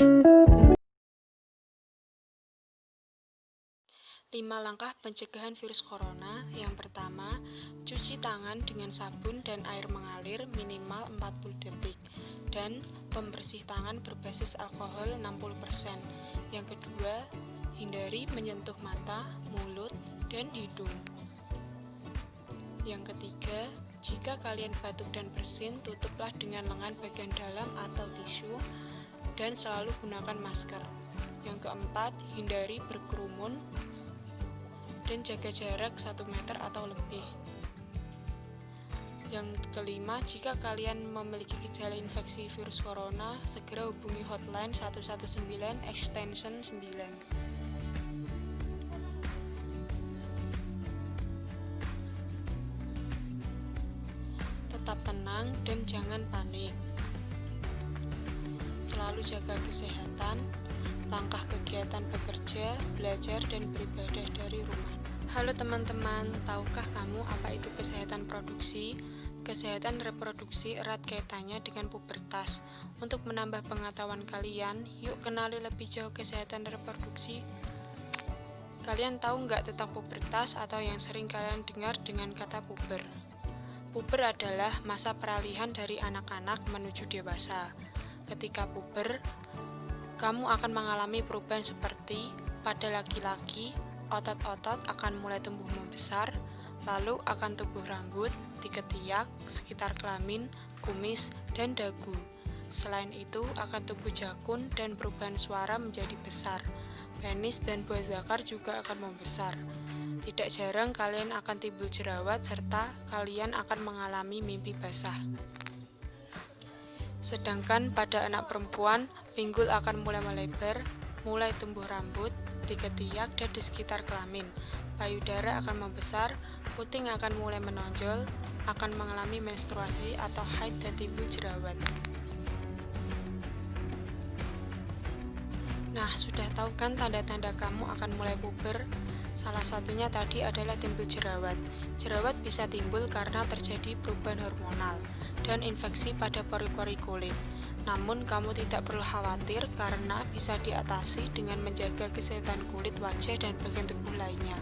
5 langkah pencegahan virus corona. Yang pertama, cuci tangan dengan sabun dan air mengalir minimal 40 detik dan pembersih tangan berbasis alkohol 60%. Yang kedua, hindari menyentuh mata, mulut, dan hidung. Yang ketiga, jika kalian batuk dan bersin, tutuplah dengan lengan bagian dalam atau tisu dan selalu gunakan masker. Yang keempat, hindari berkerumun dan jaga jarak 1 meter atau lebih. Yang kelima, jika kalian memiliki gejala infeksi virus corona, segera hubungi hotline 119 extension 9. Tetap tenang dan jangan panik. Selalu jaga kesehatan, langkah kegiatan bekerja, belajar, dan beribadah dari rumah. Halo teman-teman, tahukah kamu apa itu kesehatan produksi? Kesehatan reproduksi erat kaitannya dengan pubertas. Untuk menambah pengetahuan kalian, yuk kenali lebih jauh kesehatan reproduksi. Kalian tahu nggak tentang pubertas atau yang sering kalian dengar dengan kata puber? Puber adalah masa peralihan dari anak-anak menuju dewasa. Ketika puber, kamu akan mengalami perubahan seperti pada laki-laki, otot-otot akan mulai tumbuh membesar, lalu akan tumbuh rambut di ketiak, sekitar kelamin, kumis, dan dagu. Selain itu, akan tumbuh jakun dan perubahan suara menjadi besar. Penis dan buah zakar juga akan membesar. Tidak jarang kalian akan timbul jerawat serta kalian akan mengalami mimpi basah. Sedangkan pada anak perempuan, pinggul akan mulai melebar, mulai tumbuh rambut di ketiak dan di sekitar kelamin. Payudara akan membesar, puting akan mulai menonjol, akan mengalami menstruasi atau haid dan timbul jerawat. Nah, sudah tahu kan tanda-tanda kamu akan mulai puber? Salah satunya tadi adalah timbul jerawat. Jerawat bisa timbul karena terjadi perubahan hormonal dan infeksi pada pori-pori kulit. Namun, kamu tidak perlu khawatir karena bisa diatasi dengan menjaga kesehatan kulit, wajah, dan bagian tubuh lainnya.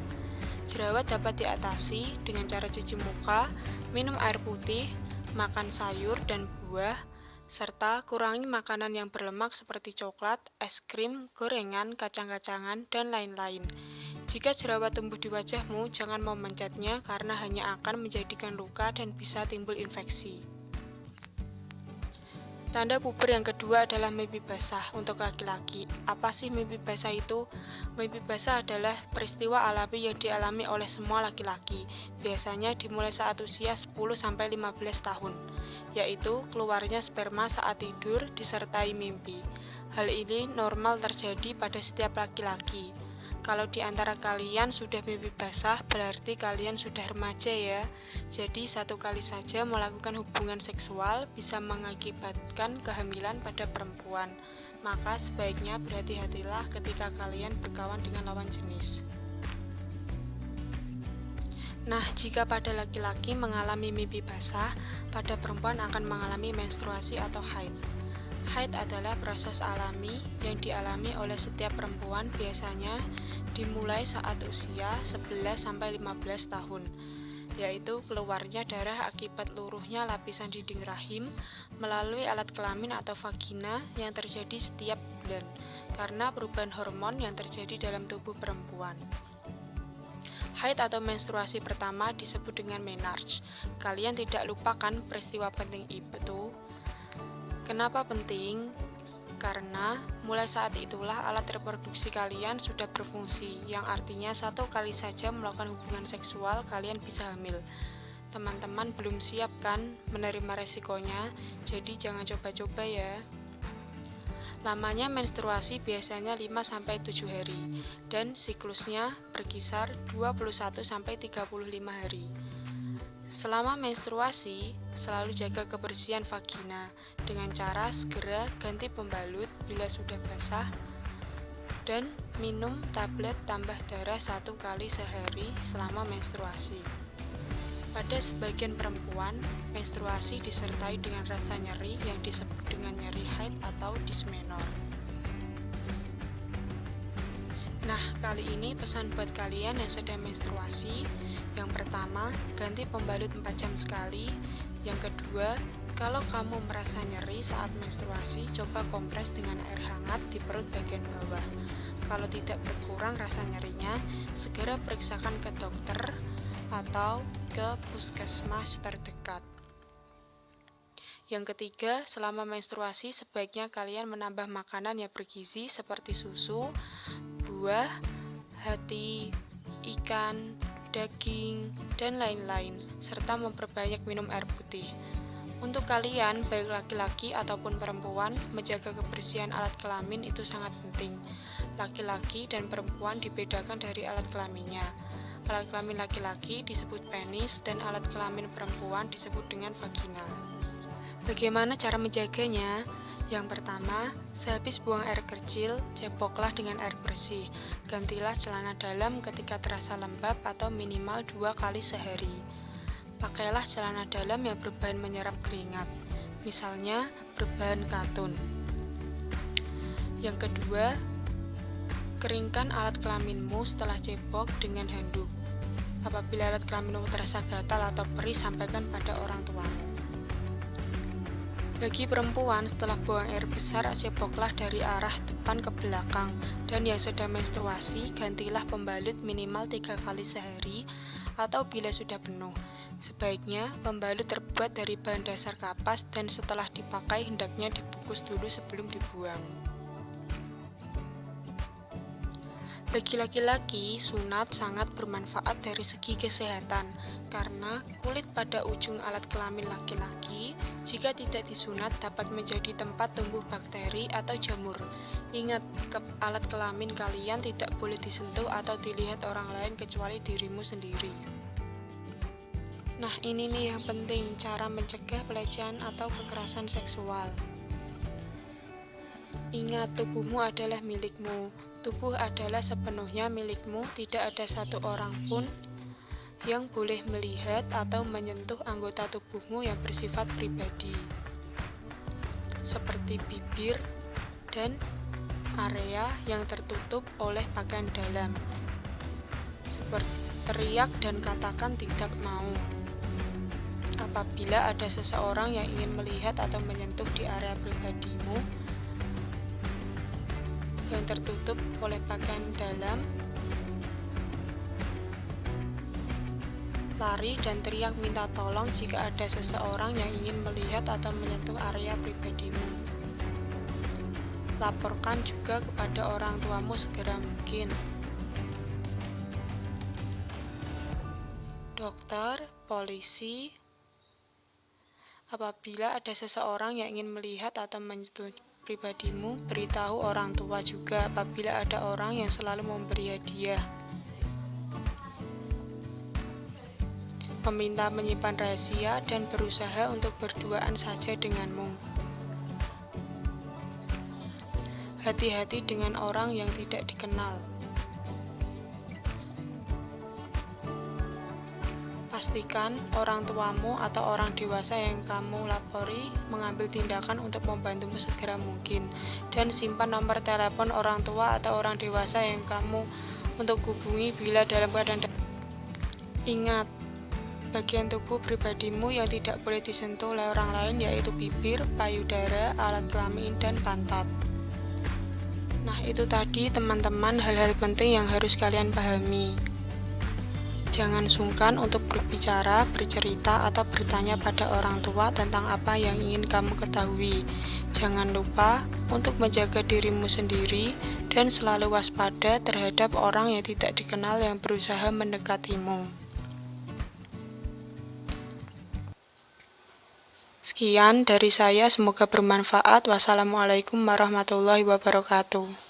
Jerawat dapat diatasi dengan cara cuci muka, minum air putih, makan sayur dan buah, serta kurangi makanan yang berlemak seperti coklat, es krim, gorengan, kacang-kacangan, dan lain-lain. Jika jerawat tumbuh di wajahmu, jangan memencetnya karena hanya akan menjadikan luka dan bisa timbul infeksi. Tanda puber yang kedua adalah mimpi basah untuk laki-laki. Apa sih mimpi basah itu? Mimpi basah adalah peristiwa alami yang dialami oleh semua laki-laki. Biasanya dimulai saat usia 10-15 tahun, yaitu keluarnya sperma saat tidur disertai mimpi. Hal ini normal terjadi pada setiap laki-laki. Kalau di antara kalian sudah mimpi basah, berarti kalian sudah remaja ya. Jadi satu kali saja melakukan hubungan seksual bisa mengakibatkan kehamilan pada perempuan. Maka sebaiknya berhati-hatilah ketika kalian berkawan dengan lawan jenis. Nah, jika pada laki-laki mengalami mimpi basah, pada perempuan akan mengalami menstruasi atau haid. Haid adalah proses alami yang dialami oleh setiap perempuan, biasanya dimulai saat usia 11-15 tahun, yaitu keluarnya darah akibat luruhnya lapisan dinding rahim melalui alat kelamin atau vagina yang terjadi setiap bulan karena perubahan hormon yang terjadi dalam tubuh perempuan. Haid atau menstruasi pertama disebut dengan menarche. Kalian tidak lupakan peristiwa penting itu. Kenapa penting? Karena mulai saat itulah alat reproduksi kalian sudah berfungsi, yang artinya satu kali saja melakukan hubungan seksual kalian bisa hamil. Teman-teman belum siap kan menerima resikonya, jadi jangan coba-coba ya. Lamanya menstruasi biasanya 5-7 hari, dan siklusnya berkisar 21-35 hari. Selama menstruasi, selalu jaga kebersihan vagina dengan cara segera ganti pembalut bila sudah basah dan minum tablet tambah darah 1 kali sehari selama menstruasi. Pada sebagian perempuan, menstruasi disertai dengan rasa nyeri yang disebut dengan nyeri haid atau dysmenorrhea. Nah, kali ini pesan buat kalian yang sedang menstruasi. Yang pertama, ganti pembalut 4 jam sekali. Yang kedua, kalau kamu merasa nyeri saat menstruasi, coba kompres dengan air hangat di perut bagian bawah. Kalau tidak berkurang rasa nyerinya, segera periksakan ke dokter atau ke puskesmas terdekat. Yang ketiga, selama menstruasi sebaiknya kalian menambah makanan yang bergizi seperti susu, buah, hati, ikan, daging, dan lain-lain, serta memperbanyak minum air putih. Untuk kalian, baik laki-laki ataupun perempuan, menjaga kebersihan alat kelamin itu sangat penting. Laki-laki dan perempuan dibedakan dari alat kelaminnya. Alat kelamin laki-laki disebut penis dan alat kelamin perempuan disebut dengan vagina. Bagaimana cara menjaganya? Yang pertama, sehabis buang air kecil, ceboklah dengan air bersih. Gantilah celana dalam ketika terasa lembab atau minimal 2 kali sehari. Pakailah celana dalam yang berbahan menyerap keringat, misalnya berbahan katun. Yang kedua, keringkan alat kelaminmu setelah cebok dengan handuk. Apabila alat kelaminmu terasa gatal atau perih, sampaikan pada orang tuamu. Bagi perempuan, setelah buang air besar, ceboklah dari arah depan ke belakang. Dan yang sedang menstruasi, gantilah pembalut minimal 3 kali sehari atau bila sudah penuh. Sebaiknya, pembalut terbuat dari bahan dasar kapas dan setelah dipakai hendaknya dibungkus dulu sebelum dibuang. Bagi laki-laki, sunat sangat bermanfaat dari segi kesehatan karena kulit pada ujung alat kelamin laki-laki jika tidak disunat dapat menjadi tempat tumbuh bakteri atau jamur. Ingat, alat kelamin kalian tidak boleh disentuh atau dilihat orang lain kecuali dirimu sendiri. Nah, ini nih yang penting, cara mencegah pelecehan atau kekerasan seksual. Ingat, tubuhmu adalah milikmu. Tubuh adalah sepenuhnya milikmu, tidak ada satu orang pun yang boleh melihat atau menyentuh anggota tubuhmu yang bersifat pribadi, seperti bibir dan area yang tertutup oleh pakaian dalam. Seperti teriak dan katakan tidak mau. Apabila ada seseorang yang ingin melihat atau menyentuh di area pribadimu yang tertutup oleh pakaian dalam, lari dan teriak minta tolong jika ada seseorang yang ingin melihat atau menyentuh area pribadimu. Laporkan juga kepada orang tuamu segera mungkin. Dokter, polisi. Apabila ada seseorang yang ingin melihat atau menyentuh pribadimu, beritahu orang tua juga. Apabila ada orang yang selalu memberi hadiah, meminta menyimpan rahasia, dan berusaha untuk berduaan saja denganmu. Hati-hati dengan orang yang tidak dikenal. Pastikan orang tuamu atau orang dewasa yang kamu lapori mengambil tindakan untuk membantumu segera mungkin, dan simpan nomor telepon orang tua atau orang dewasa yang kamu untuk hubungi bila dalam keadaan. Ingat, bagian tubuh pribadimu yang tidak boleh disentuh oleh orang lain yaitu bibir, payudara, alat kelamin, dan pantat. Nah, itu tadi teman-teman hal-hal penting yang harus kalian pahami. Jangan sungkan untuk berbicara, bercerita, atau bertanya pada orang tua tentang apa yang ingin kamu ketahui. Jangan lupa untuk menjaga dirimu sendiri dan selalu waspada terhadap orang yang tidak dikenal yang berusaha mendekatimu. Sekian dari saya, semoga bermanfaat. Wassalamualaikum warahmatullahi wabarakatuh.